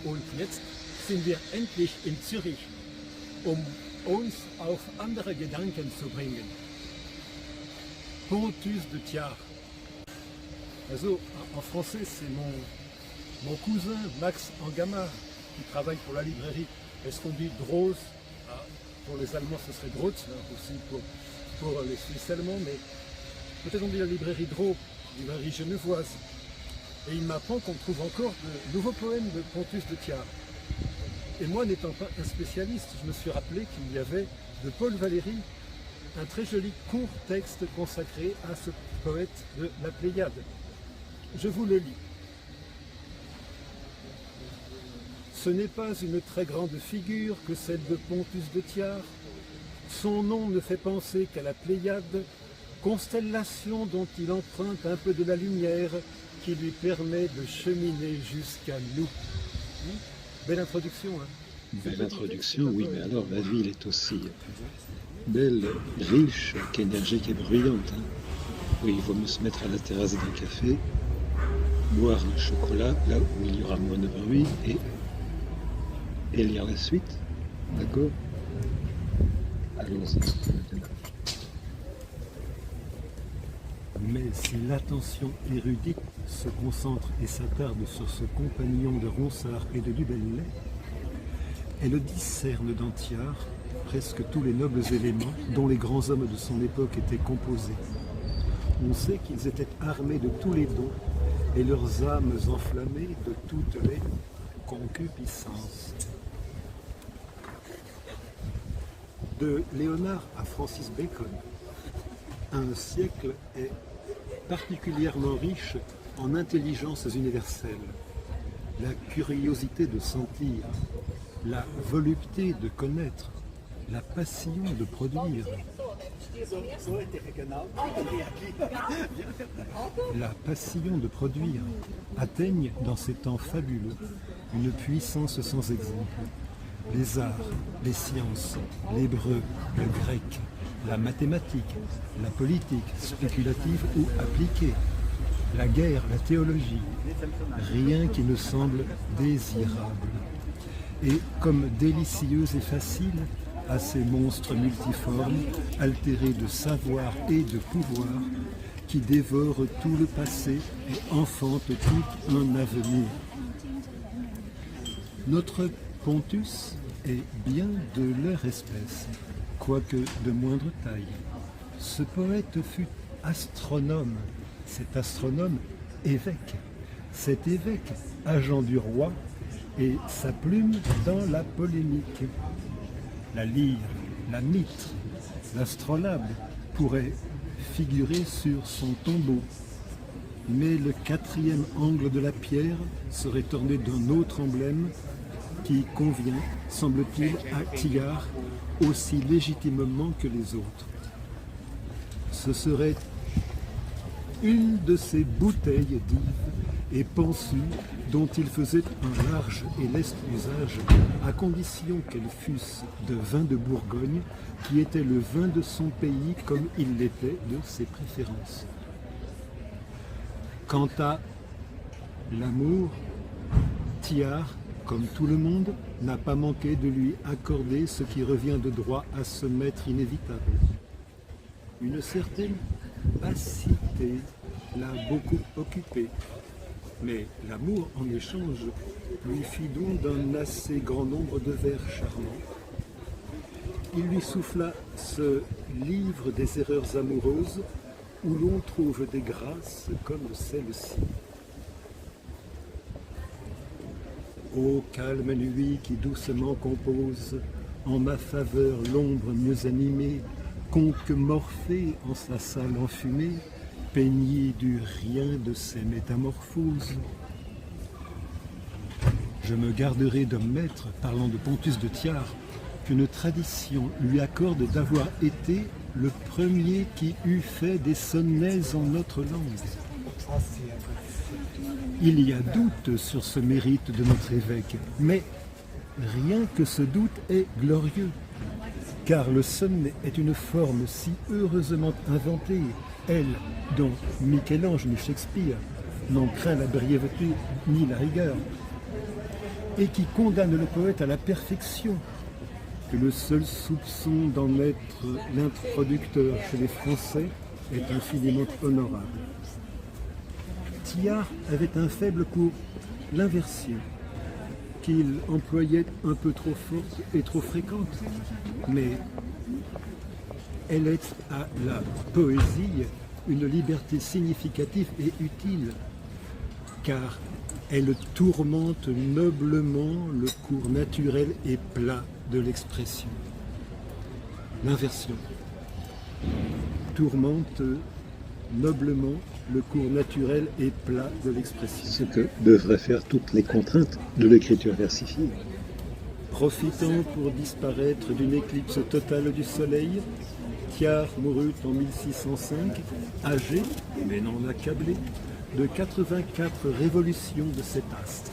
Und jetzt sind wir endlich in Zürich, um uns auf andere Gedanken zu bringen. Pontus de Thiard. Also, en français, c'est mon cousin Max Angama qui travaille pour la librairie. Est-ce qu'on dit Droz? Pour les Allemands, ce serait Drotz, aussi pour les Suisses allemands, mais peut-être on dit la librairie Drault, librairie genevoise. Et il m'apprend qu'on trouve encore de nouveaux poèmes de Pontus de Thiard. Et moi, n'étant pas un spécialiste, je me suis rappelé qu'il y avait de Paul Valéry un très joli court texte consacré à ce poète de la Pléiade. Je vous le lis. Ce n'est pas une très grande figure que celle de Pontus de Thiard. Son nom ne fait penser qu'à la Pléiade, constellation dont il emprunte un peu de la lumière qui lui permet de cheminer jusqu'à nous. Belle introduction, hein? Belle introduction, oui, mais alors la ville est aussi belle, riche, qu'énergique et bruyante. Hein. Oui, il vaut mieux se mettre à la terrasse d'un café, boire un chocolat, là où il y aura moins de bruit, et lire la suite, d'accord? Allons-y. Mais si l'attention érudite se concentre et s'attarde sur ce compagnon de Ronsard et de Dubellay, elle discerne dans Thiard presque tous les nobles éléments dont les grands hommes de son époque étaient composés. On sait qu'ils étaient armés de tous les dons et leurs âmes enflammées de toutes les concupiscences. De Léonard à Francis Bacon, un siècle est particulièrement riche en intelligences universelles, la curiosité de sentir, la volupté de connaître, la passion de produire. La passion de produire atteignent dans ces temps fabuleux une puissance sans exemple. Les arts, les sciences, l'hébreu, le grec, la mathématique, la politique, spéculative ou appliquée, la guerre, la théologie, rien qui ne semble désirable. Et comme délicieuse et facile, à ces monstres multiformes, altérés de savoir et de pouvoir, qui dévorent tout le passé et enfantent tout un avenir. Notre Pontus est bien de leur espèce, quoique de moindre taille. Ce poète fut astronome, cet astronome évêque, cet évêque agent du roi et sa plume dans la polémique. La lyre, la mitre, l'astrolabe pourraient figurer sur son tombeau, mais le quatrième angle de la pierre serait orné d'un autre emblème qui convient, semble-t-il, à Thiard aussi légitimement que les autres. Ce serait une de ces bouteilles d'Yves et pensues dont il faisait un large et leste usage, à condition qu'elles fussent de vin de Bourgogne, qui était le vin de son pays comme il l'était de ses préférences. Quant à l'amour, Thiard, comme tout le monde, n'a pas manqué de lui accorder ce qui revient de droit à ce maître inévitable. Une certaine passité l'a beaucoup occupé, mais l'amour en échange lui fit don d'un assez grand nombre de vers charmants. Il lui souffla ce livre des erreurs amoureuses où l'on trouve des grâces comme celle-ci. Ô calme nuit qui doucement compose en ma faveur l'ombre mieux animée, conque Morphée en sa salle enfumée, peigné du rien de ses métamorphoses. Je me garderai d'admettre, parlant de Pontus de Thiard, qu'une tradition lui accorde d'avoir été le premier qui eût fait des sonnets en notre langue. Il y a doute sur ce mérite de notre évêque, mais rien que ce doute est glorieux, car le sonnet est une forme si heureusement inventée, elle dont Michel-Ange ni Shakespeare n'ont craint la brièveté ni la rigueur. et qui condamne le poète à la perfection, que le seul soupçon d'en être l'introducteur chez les Français est infiniment honorable. Thillard avait un faible pour l'inversion, qu'il employait un peu trop forte et trop fréquente, mais elle est à la poésie une liberté significative et utile, car elle tourmente noblement le cours naturel et plat de l'expression. L'inversion tourmente noblement le cours naturel et plat de l'expression. Ce que devraient faire toutes les contraintes de l'écriture versifiée. Profitant pour disparaître d'une éclipse totale du soleil, Thillard mourut en 1605, âgé, mais non accablé, de 84 révolutions de cet astre,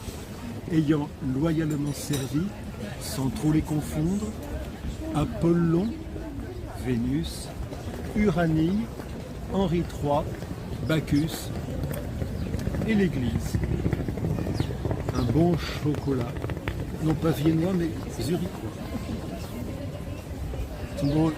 ayant loyalement servi, sans trop les confondre, Apollon, Vénus, Uranie, Henri III, Bacchus et l'Église. Un bon chocolat, non pas viennois mais zurichois. Zum Wohl.